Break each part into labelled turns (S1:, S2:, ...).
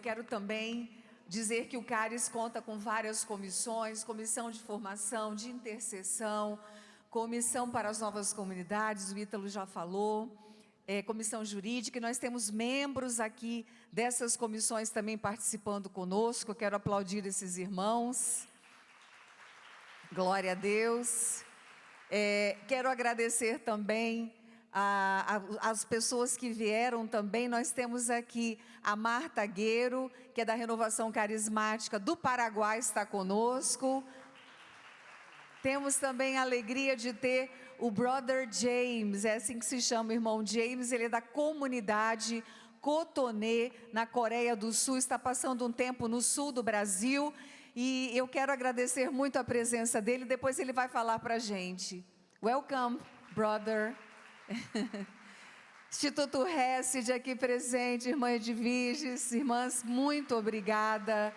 S1: quero também dizer que o CARES conta com várias comissões, comissão de formação, de intercessão, comissão para as novas comunidades, o Ítalo já falou, comissão jurídica, e nós temos membros aqui dessas comissões também participando conosco. Eu quero aplaudir esses irmãos, glória a Deus. Quero agradecer também as pessoas que vieram também. Nós temos aqui a Marta Gueiro, que é da Renovação Carismática do Paraguai, está conosco. Temos também a alegria de ter o Brother James, é assim que se chama, o irmão James, ele é da comunidade Cotonê, na Coreia do Sul, está passando um tempo no sul do Brasil, e eu quero agradecer muito a presença dele, depois ele vai falar para a gente. Welcome, brother. Instituto Hesed aqui presente, irmã Edviges, irmãs, muito obrigada.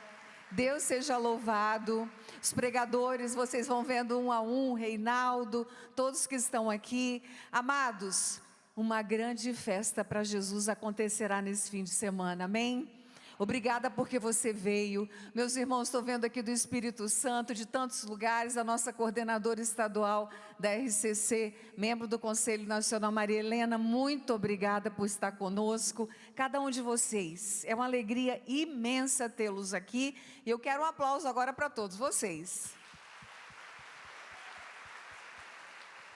S1: Deus seja louvado. Os pregadores, vocês vão vendo um a um, Reinaldo, todos que estão aqui. Amados, uma grande festa para Jesus acontecerá nesse fim de semana, amém? Obrigada porque você veio. Meus irmãos, estou vendo aqui do Espírito Santo, de tantos lugares, a nossa coordenadora estadual da RCC, membro do Conselho Nacional, Maria Helena, muito obrigada por estar conosco. Cada um de vocês, é uma alegria imensa tê-los aqui, e eu quero um aplauso agora para todos vocês.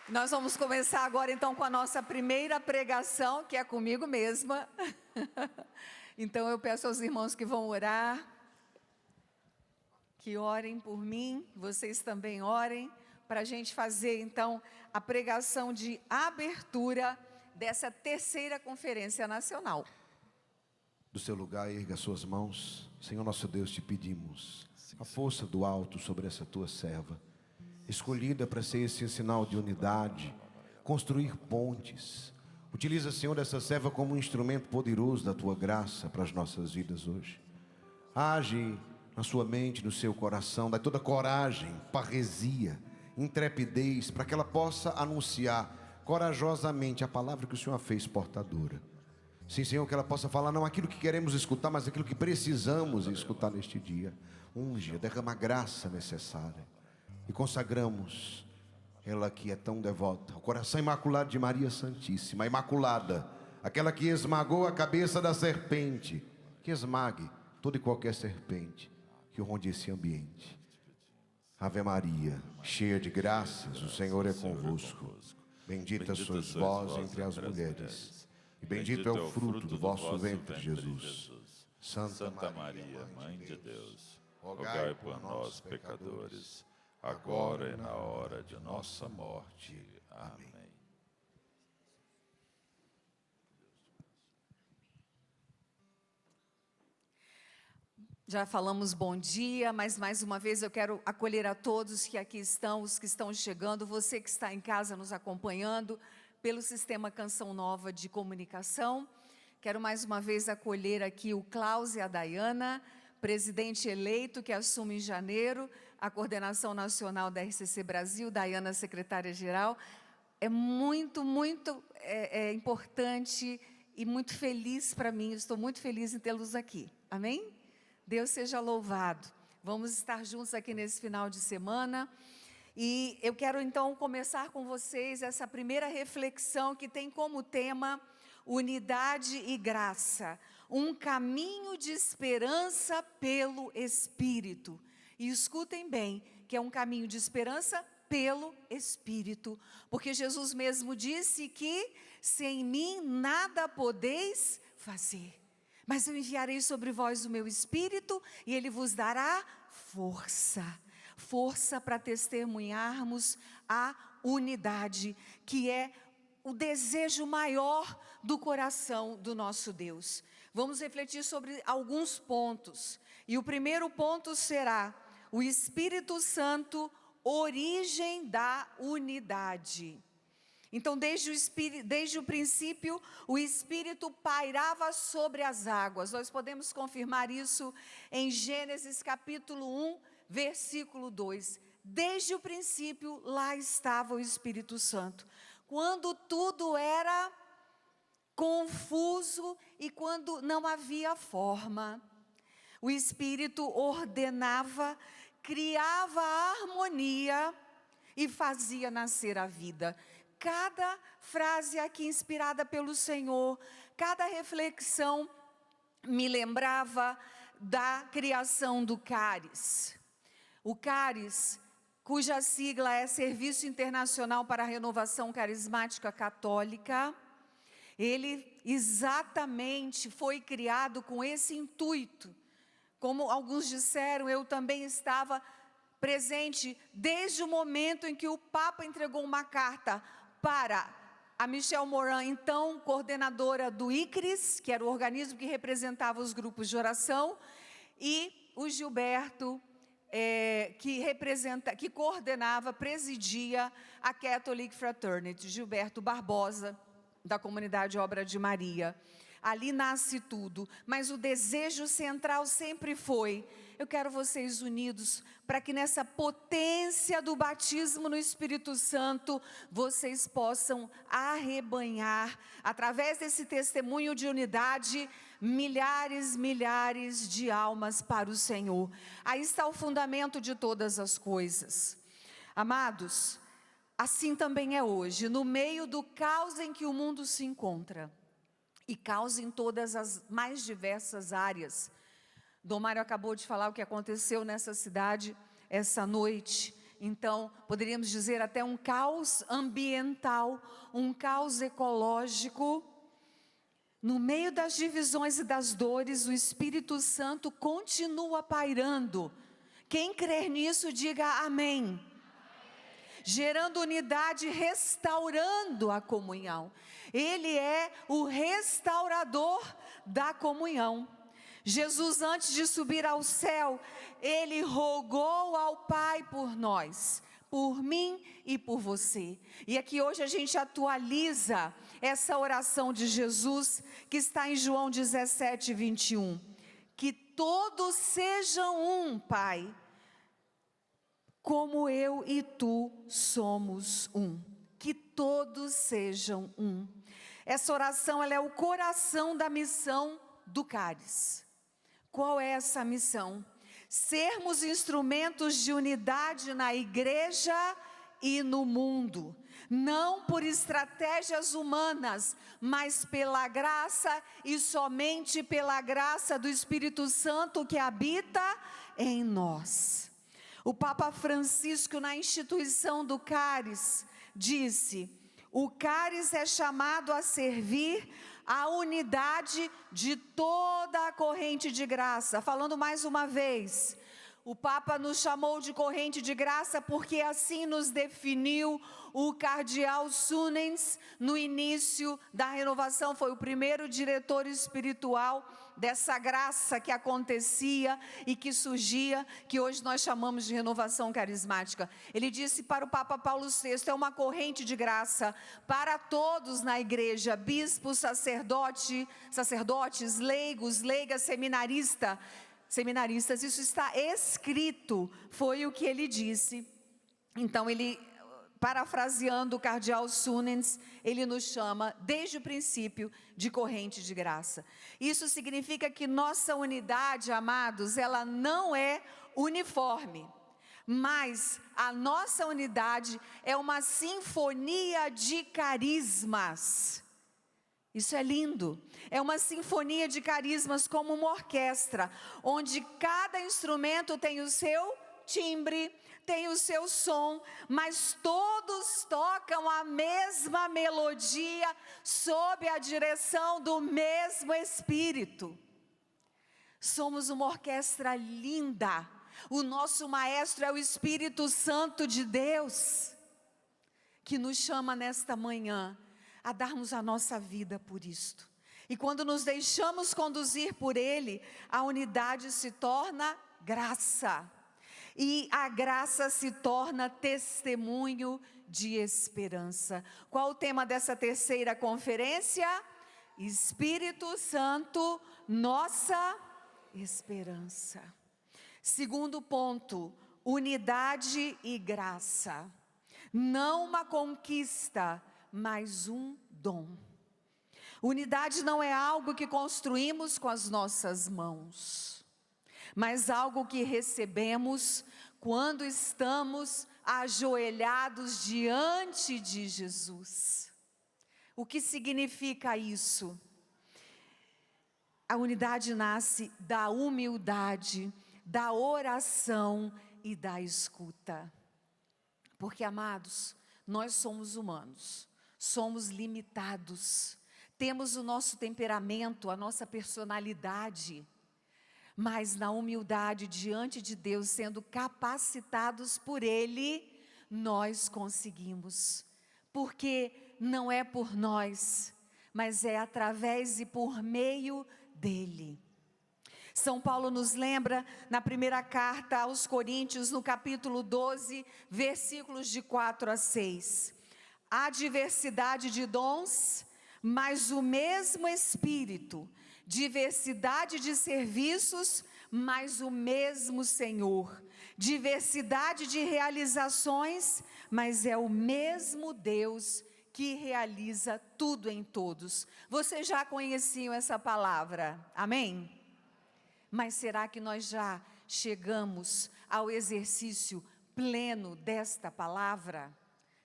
S1: Nós vamos começar agora então com a nossa primeira pregação, que é comigo mesma. Então eu peço aos irmãos que vão orar, que orem por mim, vocês também orem, para a gente fazer então a pregação de abertura dessa terceira conferência nacional.
S2: Do seu lugar, erga suas mãos. Senhor nosso Deus, te pedimos a força do alto sobre essa tua serva, escolhida para ser esse sinal de unidade, construir pontes. Utiliza, Senhor, essa serva como um instrumento poderoso da tua graça para as nossas vidas hoje. Age na sua mente, no seu coração, dá toda coragem, parresia, intrepidez, para que ela possa anunciar corajosamente a palavra que o Senhor fez portadora. Sim, Senhor, que ela possa falar não aquilo que queremos escutar, mas aquilo que precisamos escutar neste dia. Unge, derrama a graça necessária. E consagramos ela que é tão devota, o coração imaculado de Maria Santíssima, a Imaculada, aquela que esmagou a cabeça da serpente, que esmague toda e qualquer serpente que ronde esse ambiente. Ave Maria, cheia de graças, o Senhor é convosco. Bendita sois vós entre as mulheres, e bendito é o fruto do vosso ventre, Jesus.
S3: Santa Maria, Mãe de Deus, rogai por nós, pecadores, agora e na hora de nossa morte. Amém.
S1: Já falamos bom dia, mas mais uma vez eu quero acolher a todos que aqui estão, os que estão chegando, você que está em casa nos acompanhando pelo Sistema Canção Nova de Comunicação. Quero mais uma vez acolher aqui o Klaus e a Dayana, presidente eleito que assume em janeiro a coordenação nacional da RCC Brasil, Dayana, secretária-geral. É muito importante e muito feliz para mim, estou muito feliz em tê-los aqui, amém? Deus seja louvado. Vamos estar juntos aqui nesse final de semana, e eu quero então começar com vocês essa primeira reflexão que tem como tema unidade e graça, um caminho de esperança pelo Espírito. E escutem bem, que é um caminho de esperança pelo Espírito, porque Jesus mesmo disse que sem mim nada podeis fazer, mas eu enviarei sobre vós o meu Espírito e Ele vos dará força para testemunharmos a unidade, que é o desejo maior do coração do nosso Deus. Vamos refletir sobre alguns pontos, e o primeiro ponto será o Espírito Santo, origem da unidade. Então, desde o princípio, o Espírito pairava sobre as águas. Nós podemos confirmar isso em Gênesis capítulo 1, versículo 2. Desde o princípio, lá estava o Espírito Santo. Quando tudo era confuso e quando não havia forma. O Espírito ordenava, criava a harmonia e fazia nascer a vida. Cada frase aqui inspirada pelo Senhor, cada reflexão me lembrava da criação do CARES. O CARES, cuja sigla é Serviço Internacional para a Renovação Carismática Católica, ele exatamente foi criado com esse intuito. Como alguns disseram, eu também estava presente desde o momento em que o Papa entregou uma carta para a Michelle Moran, então coordenadora do ICRIS, que era o organismo que representava os grupos de oração, e o Gilberto, que coordenava, presidia a Catholic Fraternity, Gilberto Barbosa, da comunidade Obra de Maria. Ali nasce tudo, mas o desejo central sempre foi: eu quero vocês unidos, para que nessa potência do batismo no Espírito Santo, vocês possam arrebanhar, através desse testemunho de unidade, milhares de almas para o Senhor. Aí está o fundamento de todas as coisas. Amados, assim também é hoje, no meio do caos em que o mundo se encontra, e caos em todas as mais diversas áreas. Dom Mário acabou de falar o que aconteceu nessa cidade essa noite. Então, poderíamos dizer até um caos ambiental, um caos ecológico. No meio das divisões e das dores, o Espírito Santo continua pairando. Quem crer nisso, diga amém. Gerando unidade, restaurando a comunhão. Ele é o restaurador da comunhão. Jesus, antes de subir ao céu, ele rogou ao Pai por nós, por mim e por você. E aqui hoje a gente atualiza essa oração de Jesus, que está em João 17, 21. Que todos sejam um, Pai, como eu e tu somos um. Que todos sejam um. Essa oração, ela é o coração da missão do CARES. Qual é essa missão? Sermos instrumentos de unidade na igreja e no mundo. Não por estratégias humanas, mas pela graça e somente pela graça do Espírito Santo que habita em nós. O Papa Francisco, na instituição do CARES, disse: o CARES é chamado a servir a unidade de toda a corrente de graça. Falando mais uma vez, o Papa nos chamou de corrente de graça porque assim nos definiu o cardeal Sunens no início da renovação. Foi o primeiro diretor espiritual dessa graça que acontecia e que surgia, que hoje nós chamamos de renovação carismática. Ele disse para o Papa Paulo VI: é uma corrente de graça para todos na igreja, bispos, sacerdotes, leigos, leigas, seminaristas, isso está escrito, foi o que ele disse. Então ele, parafraseando o cardeal Sunens, ele nos chama desde o princípio de corrente de graça. Isso significa que nossa unidade, amados, ela não é uniforme, mas a nossa unidade é uma sinfonia de carismas. Isso é lindo. É uma sinfonia de carismas, como uma orquestra, onde cada instrumento tem o seu timbre, tem o seu som, mas todos tocam a mesma melodia sob a direção do mesmo Espírito. Somos uma orquestra linda. O nosso maestro é o Espírito Santo de Deus, que nos chama nesta manhã a darmos a nossa vida por isto. E quando nos deixamos conduzir por Ele, a unidade se torna graça. E a graça se torna testemunho de esperança. Qual o tema dessa terceira conferência? Espírito Santo, nossa esperança. Segundo ponto, unidade e graça. Não uma conquista, mas um dom. Unidade não é algo que construímos com as nossas mãos. mas algo que recebemos quando estamos ajoelhados diante de Jesus. O que significa isso? A unidade nasce da humildade, da oração e da escuta. Porque, amados, nós somos humanos, somos limitados, temos o nosso temperamento, a nossa personalidade, mas na humildade diante de Deus, sendo capacitados por Ele, nós conseguimos. Porque não é por nós, mas é através e por meio dEle. São Paulo nos lembra na primeira carta aos Coríntios, no capítulo 12, versículos de 4 a 6. Há diversidade de dons, mas o mesmo Espírito. Diversidade de serviços, mas o mesmo Senhor. Diversidade de realizações, mas é o mesmo Deus que realiza tudo em todos. Vocês já conheciam essa palavra, amém? Mas será que nós já chegamos ao exercício pleno desta palavra?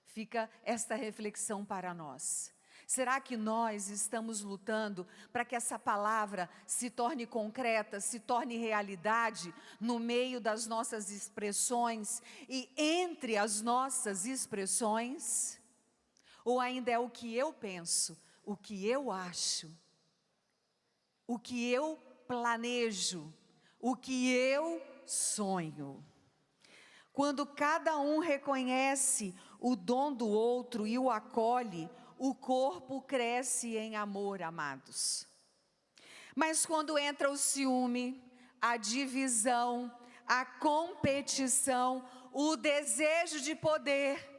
S1: Fica esta reflexão para nós. Será que nós estamos lutando para que essa palavra se torne concreta, se torne realidade no meio das nossas expressões e entre as nossas expressões? Ou ainda é o que eu penso, o que eu acho, o que eu planejo, o que eu sonho? Quando cada um reconhece o dom do outro e o acolhe, o corpo cresce em amor, amados. Mas quando entra o ciúme, a divisão, a competição, o desejo de poder,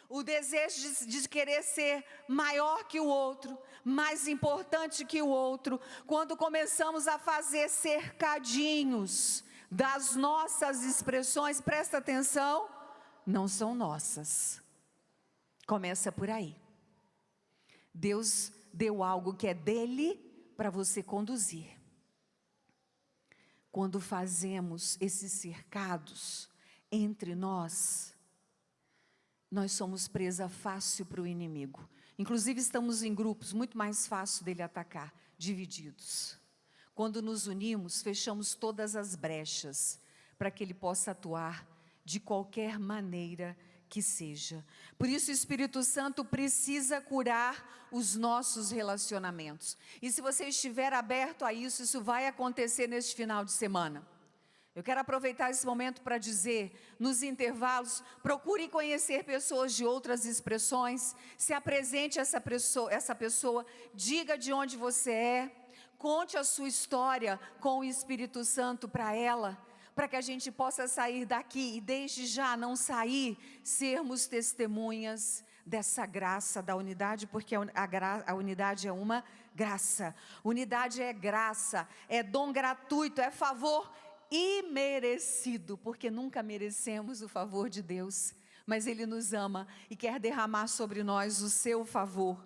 S1: o desejo de querer ser maior que o outro, mais importante que o outro, quando começamos a fazer cercadinhos das nossas expressões, presta atenção, não são nossas. Começa por aí. Deus deu algo que é dele para você conduzir. Quando fazemos esses cercados entre nós somos presa fácil para o inimigo. Inclusive estamos em grupos, muito mais fácil dele atacar, divididos. Quando nos unimos, fechamos todas as brechas para que ele possa atuar de qualquer maneira que seja. Por isso o Espírito Santo precisa curar os nossos relacionamentos. E se você estiver aberto a isso, isso vai acontecer neste final de semana. Eu quero aproveitar esse momento para dizer, nos intervalos, procure conhecer pessoas de outras expressões, se apresente essa pessoa, diga de onde você é, conte a sua história com o Espírito Santo para ela, para que a gente possa sair daqui e desde já não sair, sermos testemunhas dessa graça da unidade, porque a unidade é uma graça. Unidade é graça, é dom gratuito, é favor imerecido, porque nunca merecemos o favor de Deus, mas Ele nos ama e quer derramar sobre nós o seu favor.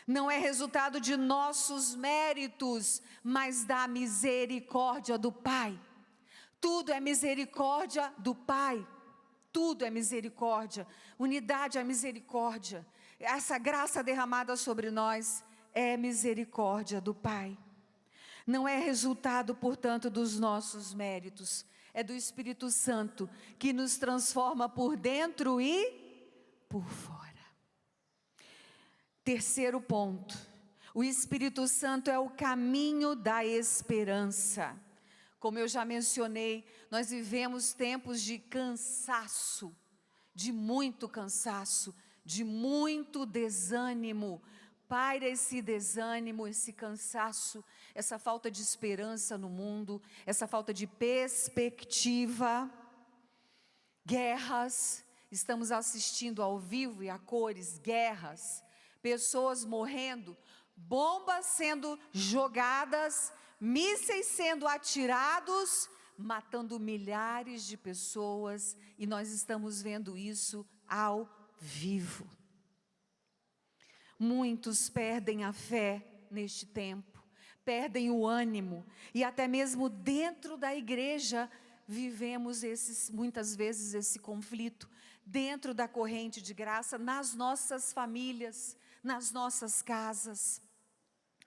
S1: Não é resultado de nossos méritos, mas da misericórdia do Pai. Tudo é misericórdia do Pai, tudo é misericórdia, unidade é misericórdia, essa graça derramada sobre nós é misericórdia do Pai. Não é resultado, portanto, dos nossos méritos, é do Espírito Santo que nos transforma por dentro e por fora. Terceiro ponto, o Espírito Santo é o caminho da esperança. Como eu já mencionei, nós vivemos tempos de cansaço, de muito desânimo. Paira esse desânimo, esse cansaço, essa falta de esperança no mundo, essa falta de perspectiva. Guerras, estamos assistindo ao vivo e a cores, guerras, pessoas morrendo, bombas sendo jogadas, mísseis sendo atirados, matando milhares de pessoas, e nós estamos vendo isso ao vivo. Muitos perdem a fé neste tempo, perdem o ânimo, e até mesmo dentro da igreja vivemos muitas vezes esse conflito, dentro da corrente de graça, nas nossas famílias, nas nossas casas.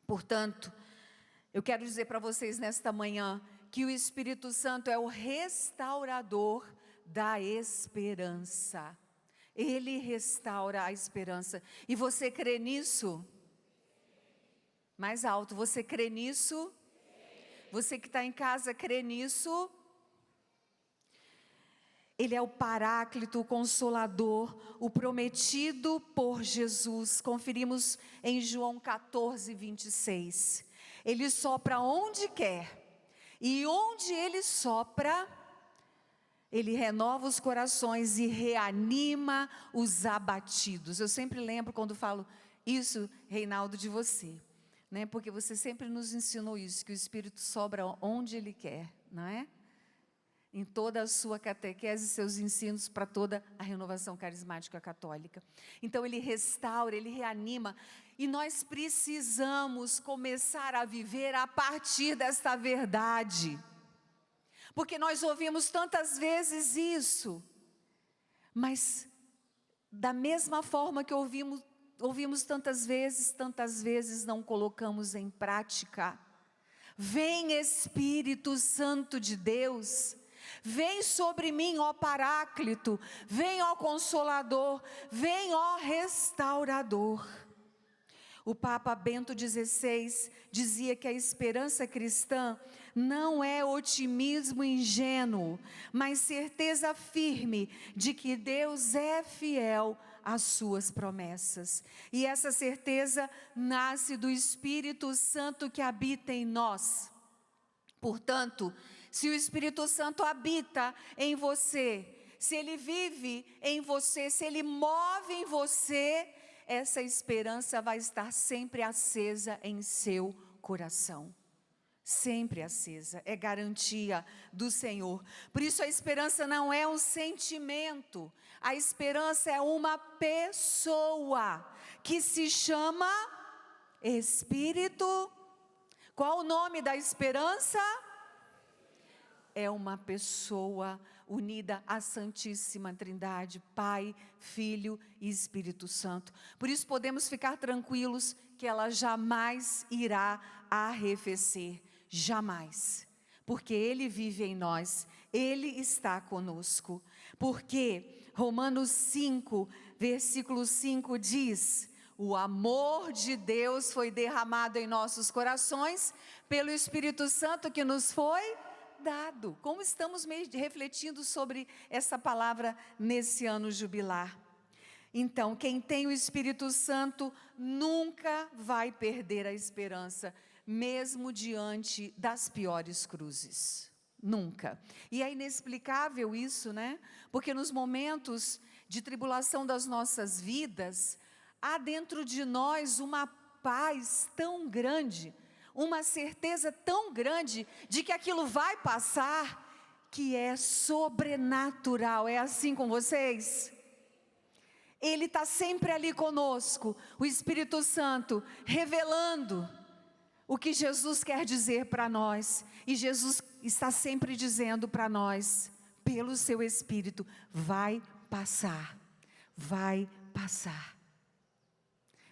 S1: Portanto, eu quero dizer para vocês nesta manhã, que o Espírito Santo é o restaurador da esperança. Ele restaura a esperança. E você crê nisso? Mais alto, você crê nisso? Você que está em casa, crê nisso? Ele é o Paráclito, o Consolador, o prometido por Jesus. Conferimos em João 14, 26. Ele sopra onde quer, e onde Ele sopra, Ele renova os corações e reanima os abatidos. Eu sempre lembro quando falo isso, Reinaldo, de você, né? Porque você sempre nos ensinou isso, que o Espírito sopra onde Ele quer, não é? Em toda a sua catequese, seus ensinos para toda a renovação carismática católica. Então Ele restaura, Ele reanima, e nós precisamos começar a viver a partir desta verdade, porque nós ouvimos tantas vezes isso, mas da mesma forma que ouvimos tantas vezes não colocamos em prática. Vem Espírito Santo de Deus, vem sobre mim, ó Paráclito, vem, ó Consolador, vem, ó Restaurador. O Papa Bento XVI dizia que a esperança cristã não é otimismo ingênuo, mas certeza firme de que Deus é fiel às suas promessas. E essa certeza nasce do Espírito Santo que habita em nós. Portanto, se o Espírito Santo habita em você, se ele vive em você, se ele move em você, essa esperança vai estar sempre acesa em seu coração. Sempre acesa, é garantia do Senhor. Por isso a esperança não é um sentimento, a esperança é uma pessoa, que se chama Espírito. Qual o nome da esperança? É uma pessoa unida à Santíssima Trindade, Pai, Filho e Espírito Santo. Por isso podemos ficar tranquilos que ela jamais irá arrefecer, jamais. Porque Ele vive em nós, Ele está conosco. Porque Romanos 5, versículo 5 diz: o amor de Deus foi derramado em nossos corações pelo Espírito Santo que nos foi dado. Como estamos refletindo sobre essa palavra nesse ano jubilar? Então, quem tem o Espírito Santo nunca vai perder a esperança, mesmo diante das piores cruzes. Nunca. E é inexplicável isso, né? Porque nos momentos de tribulação das nossas vidas, há dentro de nós uma paz tão grande, uma certeza tão grande de que aquilo vai passar, que é sobrenatural. É assim com vocês? Ele está sempre ali conosco, o Espírito Santo, revelando o que Jesus quer dizer para nós. E Jesus está sempre dizendo para nós, pelo seu Espírito: vai passar, vai passar.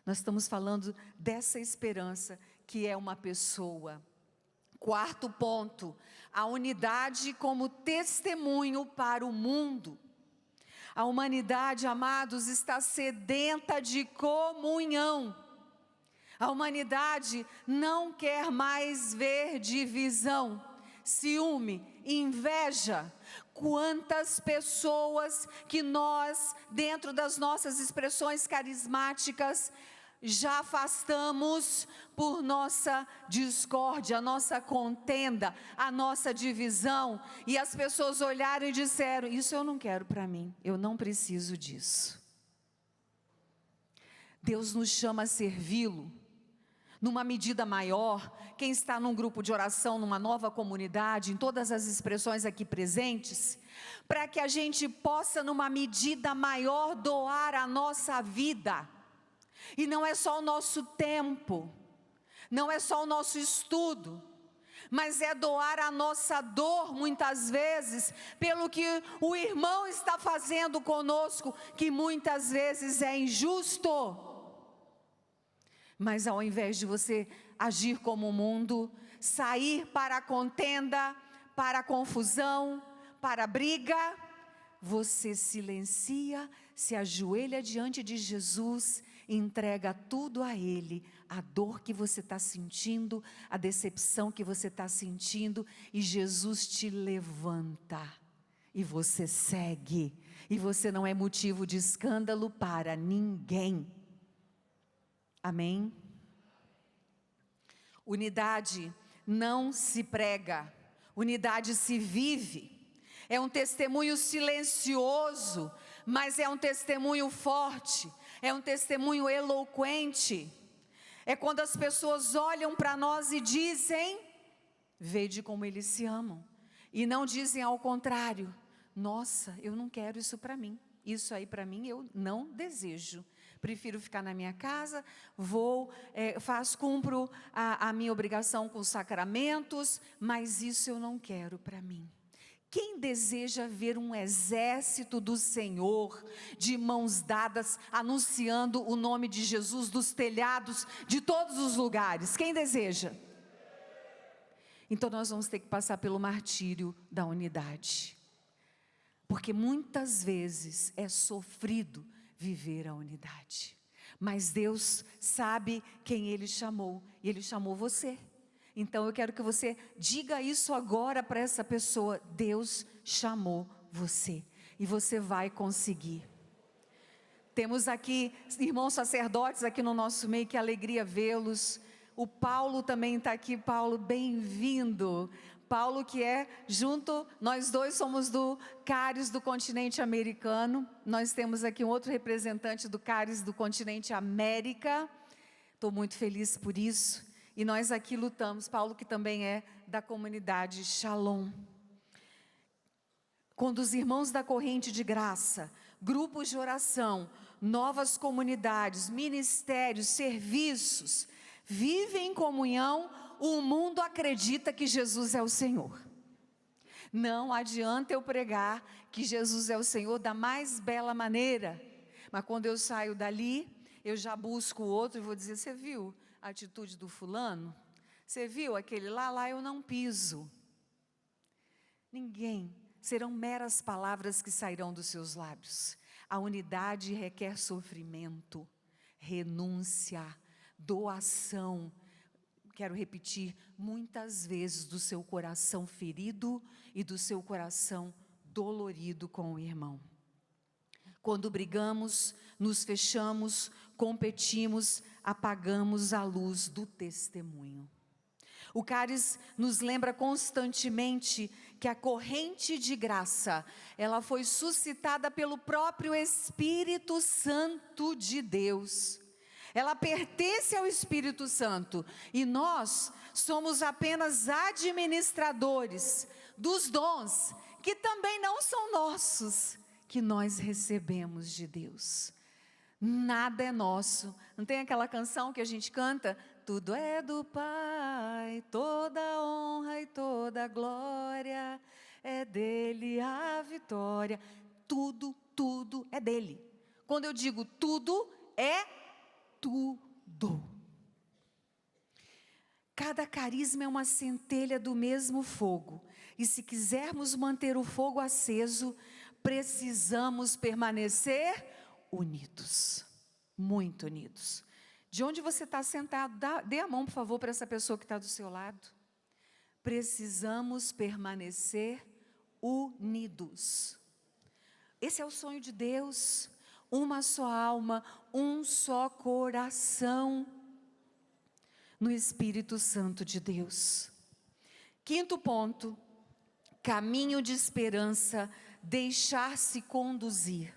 S1: Nós estamos falando dessa esperança que é uma pessoa. Quarto ponto, a unidade como testemunho para o mundo. A humanidade, amados, está sedenta de comunhão. A humanidade não quer mais ver divisão, ciúme, inveja. Quantas pessoas que nós, dentro das nossas expressões carismáticas, já afastamos por nossa discórdia, a nossa contenda, a nossa divisão, e as pessoas olharam e disseram: isso eu não quero para mim, eu não preciso disso. Deus nos chama a servi-lo numa medida maior. Quem está num grupo de oração, numa nova comunidade, em todas as expressões aqui presentes, para que a gente possa numa medida maior doar a nossa vida. E não é só o nosso tempo, não é só o nosso estudo, mas é doar a nossa dor, muitas vezes, pelo que o irmão está fazendo conosco, que muitas vezes é injusto. Mas ao invés de você agir como o mundo, sair para a contenda, para a confusão, para a briga, você silencia, se ajoelha diante de Jesus e entrega tudo a Ele, a dor que você está sentindo, a decepção que você está sentindo, e Jesus te levanta, e você segue, e você não é motivo de escândalo para ninguém. Amém? Unidade não se prega, unidade se vive. É um testemunho silencioso, mas é um testemunho forte, é um testemunho eloquente. É quando as pessoas olham para nós e dizem: vede como eles se amam. E não dizem ao contrário: nossa, eu não quero isso para mim. Isso aí para mim eu não desejo. Prefiro ficar na minha casa, cumpro a minha obrigação com os sacramentos, mas isso eu não quero para mim. Quem deseja ver um exército do Senhor, de mãos dadas, anunciando o nome de Jesus dos telhados de todos os lugares? Quem deseja? Então nós vamos ter que passar pelo martírio da unidade, porque muitas vezes é sofrido viver a unidade, mas Deus sabe quem Ele chamou, e Ele chamou você. Então eu quero que você diga isso agora para essa pessoa: Deus chamou você, e você vai conseguir. Temos aqui irmãos sacerdotes aqui no nosso meio, que alegria vê-los. O Paulo também está aqui. Paulo, bem-vindo. Paulo, que nós dois somos do Cáris do continente americano. Nós temos aqui um outro representante do Cáris do continente América. Estou muito feliz por isso. E nós aqui lutamos. Paulo, que também é da comunidade Shalom. Quando os irmãos da corrente de graça, grupos de oração, novas comunidades, ministérios, serviços, vivem em comunhão, o mundo acredita que Jesus é o Senhor. Não adianta eu pregar que Jesus é o Senhor da mais bela maneira, mas quando eu saio dali, eu já busco o outro e vou dizer: você viu a atitude do fulano? Você viu aquele lá eu não piso. Ninguém, serão meras palavras que sairão dos seus lábios. A unidade requer sofrimento, renúncia, doação. Quero repetir, muitas vezes do seu coração ferido e do seu coração dolorido com o irmão. Quando brigamos, nos fechamos, competimos, apagamos a luz do testemunho. O Cáris nos lembra constantemente que a corrente de graça, ela foi suscitada pelo próprio Espírito Santo de Deus. Ela pertence ao Espírito Santo e nós somos apenas administradores dos dons que também não são nossos, que nós recebemos de Deus. Nada é nosso. Não tem aquela canção que a gente canta? Tudo é do Pai, toda honra e toda glória, é dele a vitória. Tudo é dele. Quando eu digo tudo, é tudo. Cada carisma é uma centelha do mesmo fogo, e se quisermos manter o fogo aceso, precisamos permanecer unidos, muito unidos. De onde você está sentado, dê a mão, por favor, para essa pessoa que está do seu lado. Precisamos permanecer unidos. Esse é o sonho de Deus. Uma só alma, um só coração, no Espírito Santo de Deus. Quinto ponto, caminho de esperança, deixar-se conduzir.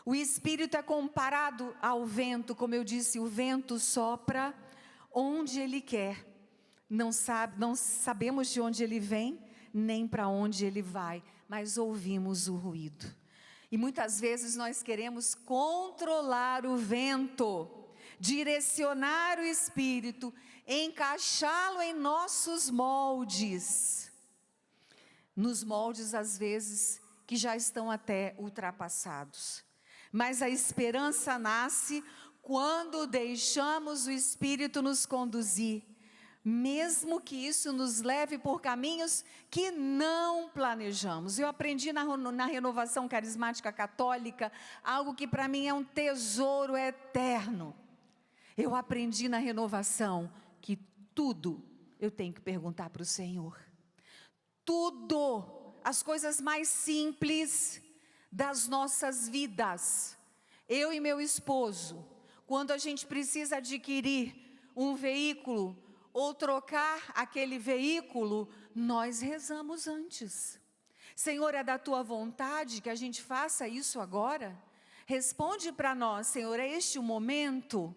S1: O Espírito é comparado ao vento, como eu disse, o vento sopra onde ele quer. Não sabemos de onde ele vem, nem para onde ele vai, mas ouvimos o ruído. E muitas vezes nós queremos controlar o vento, direcionar o Espírito, encaixá-lo em nossos moldes. Nos moldes, às vezes, que já estão até ultrapassados. Mas a esperança nasce quando deixamos o Espírito nos conduzir, mesmo que isso nos leve por caminhos que não planejamos. Eu aprendi na renovação carismática católica, algo que para mim é um tesouro eterno. Eu aprendi na renovação que tudo eu tenho que perguntar para o Senhor. Tudo, as coisas mais simples das nossas vidas. Eu e meu esposo, quando a gente precisa adquirir um veículo ou trocar aquele veículo, nós rezamos antes. Senhor, é da tua vontade que a gente faça isso agora? Responde para nós, Senhor, é este o momento?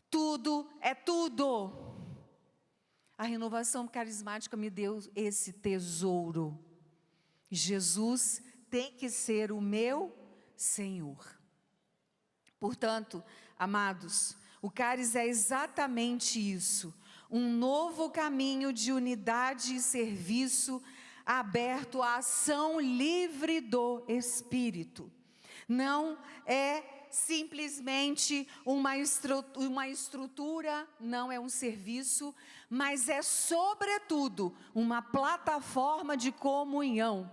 S1: Tudo é tudo. A renovação carismática me deu esse tesouro. Jesus tem que ser o meu Senhor. Portanto, amados, o cálice é exatamente isso, um novo caminho de unidade e serviço aberto à ação livre do Espírito. Não é simplesmente uma estrutura, não é um serviço, mas é sobretudo uma plataforma de comunhão.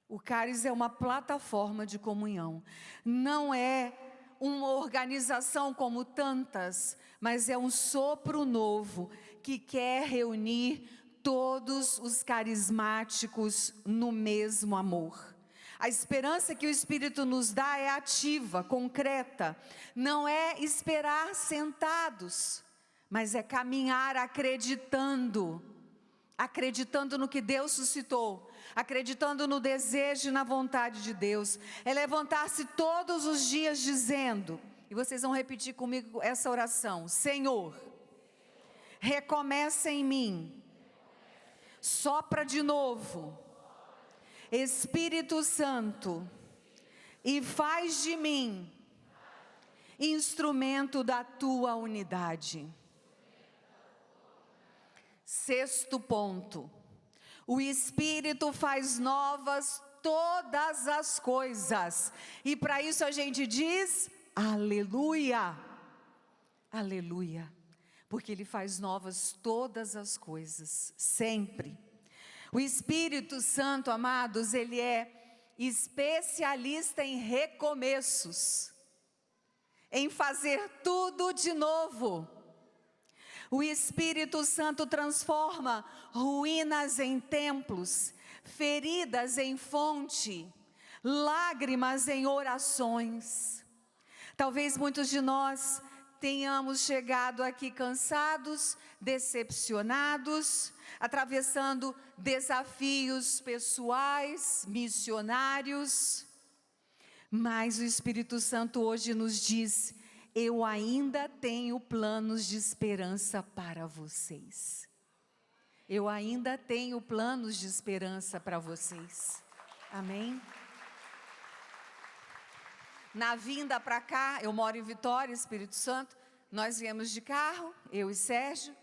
S1: O cálice é uma plataforma de comunhão, não é uma organização como tantas, mas é um sopro novo que quer reunir todos os carismáticos no mesmo amor. A esperança que o Espírito nos dá é ativa, concreta, não é esperar sentados, mas é caminhar acreditando no que Deus suscitou, acreditando no desejo e na vontade de Deus, é levantar-se todos os dias dizendo, e vocês vão repetir comigo essa oração: Senhor, recomeça em mim, sopra de novo, Espírito Santo, e faz de mim instrumento da tua unidade. Sexto ponto, o Espírito faz novas todas as coisas, e para isso a gente diz, aleluia, aleluia, porque Ele faz novas todas as coisas, sempre. O Espírito Santo, amados, Ele é especialista em recomeços, em fazer tudo de novo. O Espírito Santo transforma ruínas em templos, feridas em fonte, lágrimas em orações. Talvez muitos de nós tenhamos chegado aqui cansados, decepcionados, atravessando desafios pessoais, missionários. Mas o Espírito Santo hoje nos diz: eu ainda tenho planos de esperança para vocês. Eu ainda tenho planos de esperança para vocês. Amém? Na vinda para cá, eu moro em Vitória, Espírito Santo, nós viemos de carro, eu e Sérgio,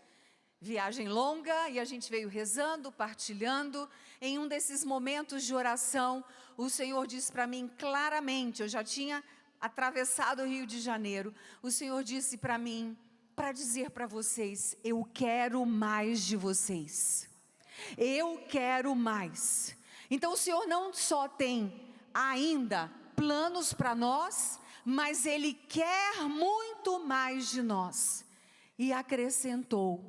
S1: viagem longa, e a gente veio rezando, partilhando. Em um desses momentos de oração, o Senhor disse para mim claramente, eu já tinha atravessado o Rio de Janeiro, o Senhor disse para mim, para dizer para vocês: eu quero mais de vocês, eu quero mais. Então o Senhor não só tem ainda planos para nós, mas Ele quer muito mais de nós. E acrescentou: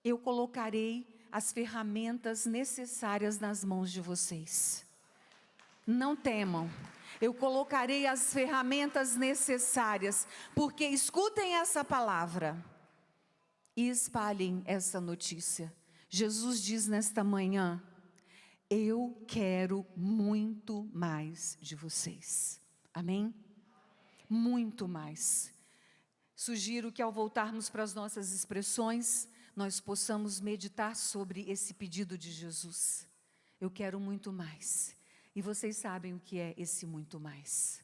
S1: eu colocarei as ferramentas necessárias nas mãos de vocês. Não temam, eu colocarei as ferramentas necessárias, porque escutem essa palavra e espalhem essa notícia. Jesus diz nesta manhã: eu quero muito mais de vocês. Amém? Muito mais. Sugiro que ao voltarmos para as nossas expressões, nós possamos meditar sobre esse pedido de Jesus. Eu quero muito mais. E vocês sabem o que é esse muito mais.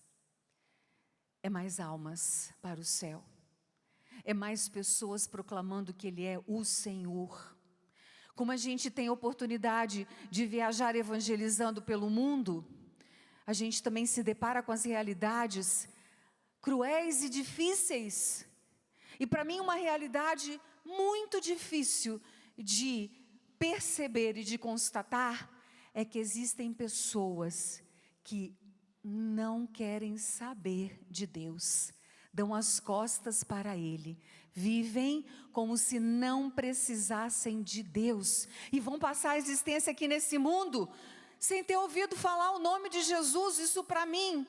S1: é mais almas para o céu, é mais pessoas proclamando que Ele é o Senhor. Como a gente tem oportunidade de viajar evangelizando pelo mundo, a gente também se depara com as realidades cruéis e difíceis. E para mim uma realidade muito difícil de perceber e de constatar é que existem pessoas que não querem saber de Deus, dão as costas para Ele, vivem como se não precisassem de Deus e vão passar a existência aqui nesse mundo sem ter ouvido falar o nome de Jesus. Isso para mim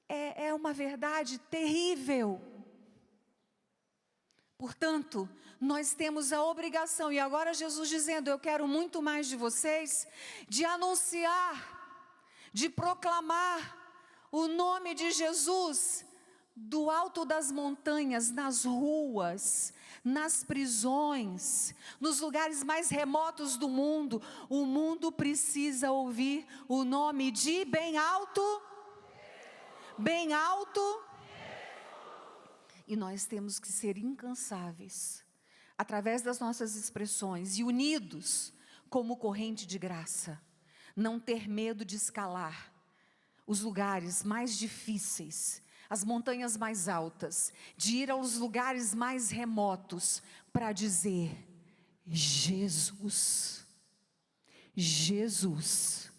S1: é uma verdade terrível. Portanto, nós temos a obrigação, e agora Jesus dizendo, eu quero muito mais de vocês, de anunciar, de proclamar o nome de Jesus, do alto das montanhas, nas ruas, nas prisões, nos lugares mais remotos do mundo. O mundo precisa ouvir o nome de bem alto, bem alto. E nós temos que ser incansáveis, através das nossas expressões, e unidos como corrente de graça. Não ter medo de escalar os lugares mais difíceis, as montanhas mais altas, de ir aos lugares mais remotos, para dizer, Jesus, Jesus,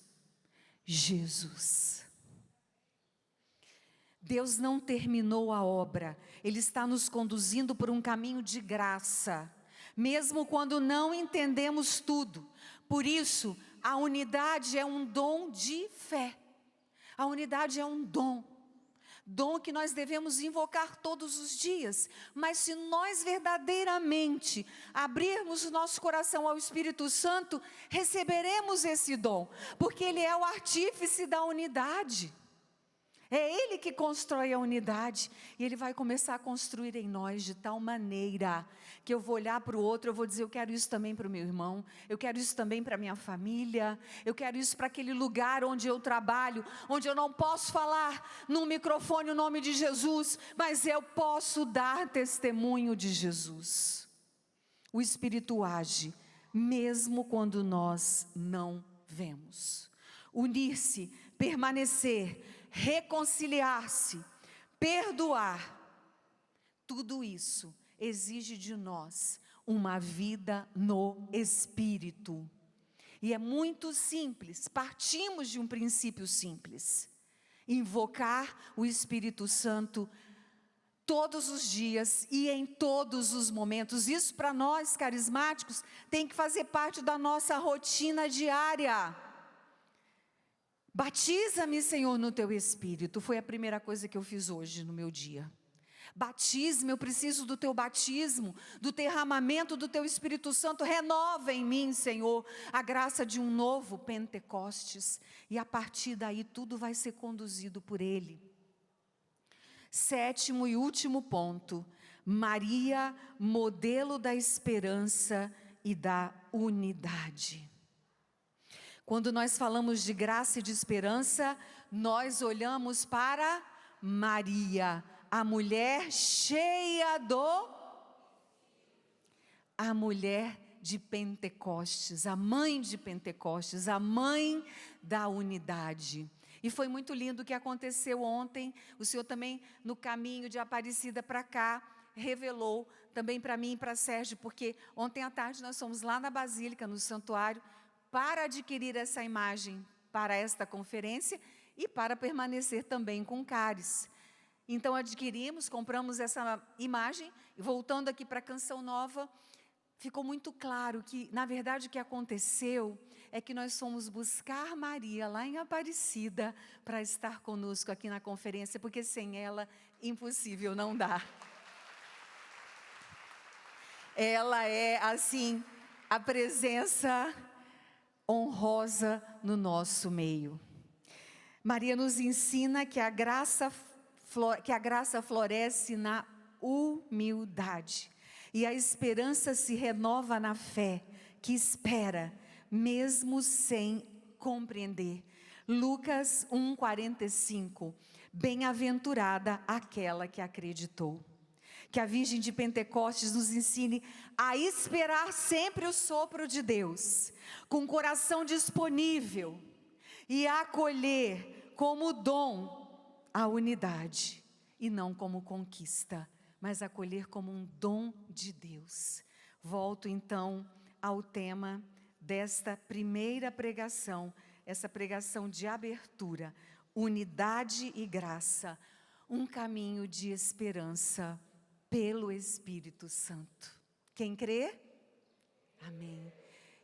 S1: Jesus. Deus não terminou a obra, Ele está nos conduzindo por um caminho de graça, mesmo quando não entendemos tudo. Por isso, a unidade é um dom de fé, a unidade é um dom que nós devemos invocar todos os dias. Mas se nós verdadeiramente abrirmos o nosso coração ao Espírito Santo, receberemos esse dom, porque Ele é o artífice da unidade. É Ele que constrói a unidade, e Ele vai começar a construir em nós de tal maneira, que eu vou olhar para o outro, eu vou dizer, eu quero isso também para o meu irmão, eu quero isso também para a minha família, eu quero isso para aquele lugar onde eu trabalho, onde eu não posso falar num microfone o nome de Jesus, mas eu posso dar testemunho de Jesus. O Espírito age, mesmo quando nós não vemos. Unir-se, permanecer, reconciliar-se, perdoar, tudo isso exige de nós uma vida no Espírito. E é muito simples, partimos de um princípio simples: invocar o Espírito Santo todos os dias e em todos os momentos. Isso para nós carismáticos tem que fazer parte da nossa rotina diária. Batiza-me, Senhor, no Teu Espírito. Foi a primeira coisa que eu fiz hoje no meu dia. Batismo, eu preciso do Teu batismo, do derramamento do Teu Espírito Santo. Renova em mim, Senhor, a graça de um novo Pentecostes. E a partir daí tudo vai ser conduzido por Ele. 7º e último ponto: Maria, modelo da esperança e da unidade. Quando nós falamos de graça e de esperança, nós olhamos para Maria, a mulher cheia a mulher de Pentecostes, a mãe de Pentecostes, a mãe da unidade. E foi muito lindo o que aconteceu ontem. O Senhor também, no caminho de Aparecida para cá, revelou também para mim e para Sérgio, porque ontem à tarde nós fomos lá na Basílica, no santuário, para adquirir essa imagem para esta conferência e para permanecer também com cáris. Então adquirimos, compramos essa imagem, e voltando aqui para a Canção Nova, ficou muito claro que, na verdade, o que aconteceu é que nós fomos buscar Maria lá em Aparecida para estar conosco aqui na conferência, porque sem ela, impossível, não dá. Ela é, assim, a presença honrosa no nosso meio. Maria nos ensina que a graça floresce na humildade, e a esperança se renova na fé, que espera, mesmo sem compreender. Lucas 1:45. Bem-aventurada aquela que acreditou. Que a Virgem de Pentecostes nos ensine a esperar sempre o sopro de Deus, com o coração disponível, e a acolher como dom a unidade, e não como conquista, mas acolher como um dom de Deus. Volto então ao tema desta primeira pregação, essa pregação de abertura: unidade e graça, um caminho de esperança pelo Espírito Santo. Quem crê? Amém.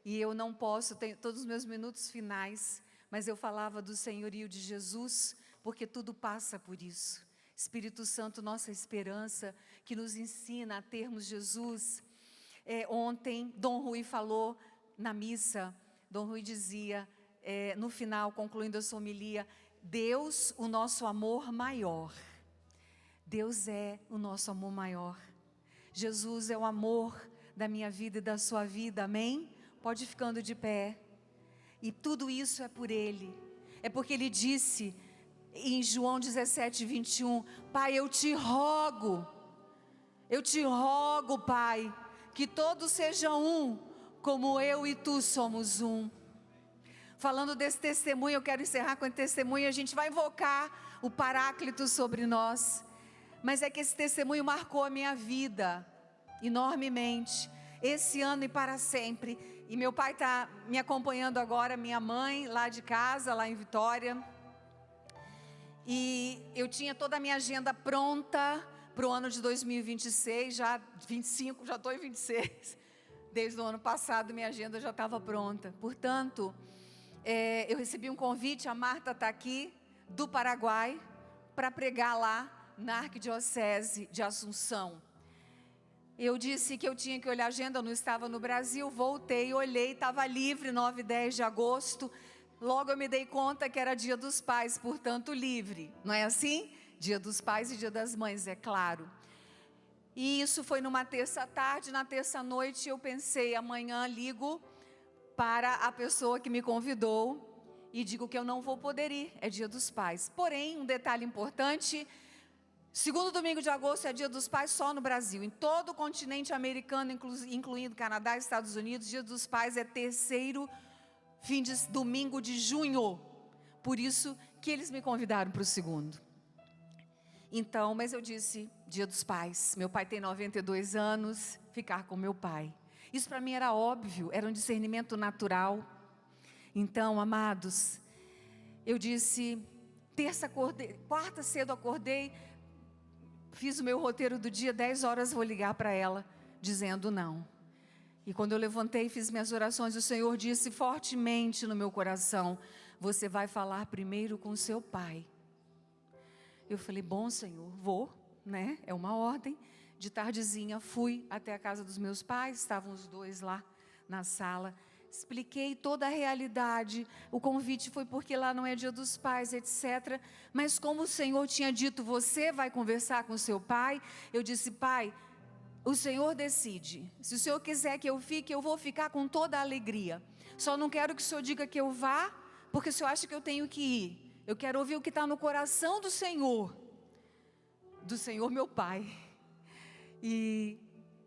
S1: E eu não posso, tenho todos os meus minutos finais, mas eu falava do senhorio de Jesus, porque tudo passa por isso. Espírito Santo, nossa esperança, que nos ensina a termos Jesus. Ontem, Dom Rui falou na missa, Dom Rui dizia, no final, concluindo a sua homilia, Deus, o nosso amor maior. Deus é o nosso amor maior. Jesus é o amor da minha vida e da sua vida, amém? Pode ir ficando de pé. E tudo isso é por Ele. É porque Ele disse em João 17, 21, Pai, eu te rogo, Pai, que todos sejam um, como eu e tu somos um. Falando desse testemunho, eu quero encerrar com esse testemunho, a gente vai invocar o Paráclito sobre nós. Mas é que esse testemunho marcou a minha vida enormemente, esse ano e para sempre. E meu pai está me acompanhando agora, minha mãe, lá de casa, lá em Vitória. E eu tinha toda a minha agenda pronta para o ano de 2026, já 25, já estou em 26. Desde o ano passado minha agenda já estava pronta. Portanto, eu recebi um convite, a Marta está aqui, do Paraguai, para pregar lá na Arquidiocese de Assunção. Eu disse que eu tinha que olhar a agenda, eu não estava no Brasil, voltei, olhei, estava livre, 9 e 10 de agosto. Logo eu me dei conta que era Dia dos Pais, portanto livre, não é assim? Dia dos Pais e Dia das Mães, é claro. E isso foi numa terça-tarde, na terça-noite eu pensei, amanhã ligo para a pessoa que me convidou e digo que eu não vou poder ir, é Dia dos Pais. Porém, um detalhe importante, segundo domingo de agosto é Dia dos Pais só no Brasil. Em todo o continente americano, incluindo Canadá e Estados Unidos, Dia dos Pais é terceiro domingo de junho. Por isso que eles me convidaram para o segundo. Então, mas eu disse, Dia dos Pais. Meu pai tem 92 anos, ficar com meu pai. Isso para mim era óbvio, era um discernimento natural. Então, amados, eu disse, quarta cedo acordei, fiz o meu roteiro do dia, 10 horas vou ligar para ela, dizendo não. E quando eu levantei e fiz minhas orações, o Senhor disse fortemente no meu coração, você vai falar primeiro com seu pai. Eu falei, bom Senhor, vou, né? É uma ordem. De tardezinha fui até a casa dos meus pais, estavam os dois lá na sala. Expliquei toda a realidade, o convite foi porque lá não é Dia dos Pais, etc. Mas como o Senhor tinha dito, você vai conversar com seu pai, eu disse, pai, o Senhor decide. Se o Senhor quiser que eu fique, eu vou ficar com toda a alegria. Só não quero que o Senhor diga que eu vá, porque o Senhor acha que eu tenho que ir. Eu quero ouvir o que está no coração do Senhor meu pai. E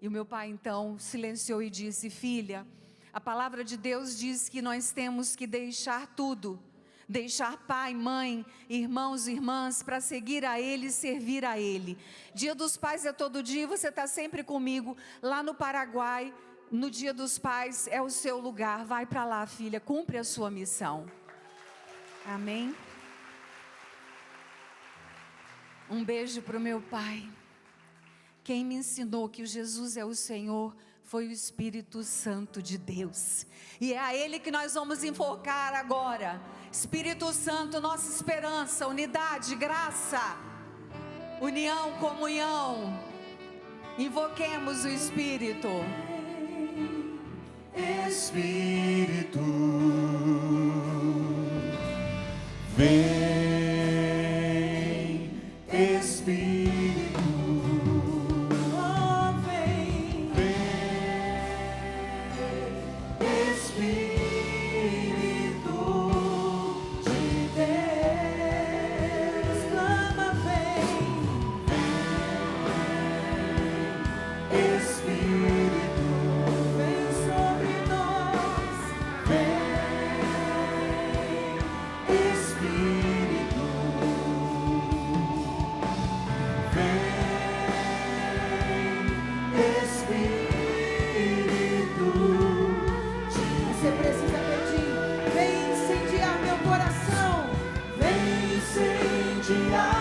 S1: o meu pai então silenciou e disse, filha, a palavra de Deus diz que nós temos que deixar tudo, deixar pai, mãe, irmãos, irmãs, para seguir a Ele e servir a Ele. Dia dos Pais é todo dia, você está sempre comigo, lá no Paraguai, no Dia dos Pais é o seu lugar, vai para lá filha, cumpre a sua missão. Amém? Um beijo para o meu pai. Quem me ensinou que o Jesus é o Senhor foi o Espírito Santo de Deus. E é a Ele que nós vamos invocar agora. Espírito Santo, nossa esperança, unidade, graça, união, comunhão. Invoquemos o Espírito.
S4: Espírito, vem, Espírito. Espírito de Deus, te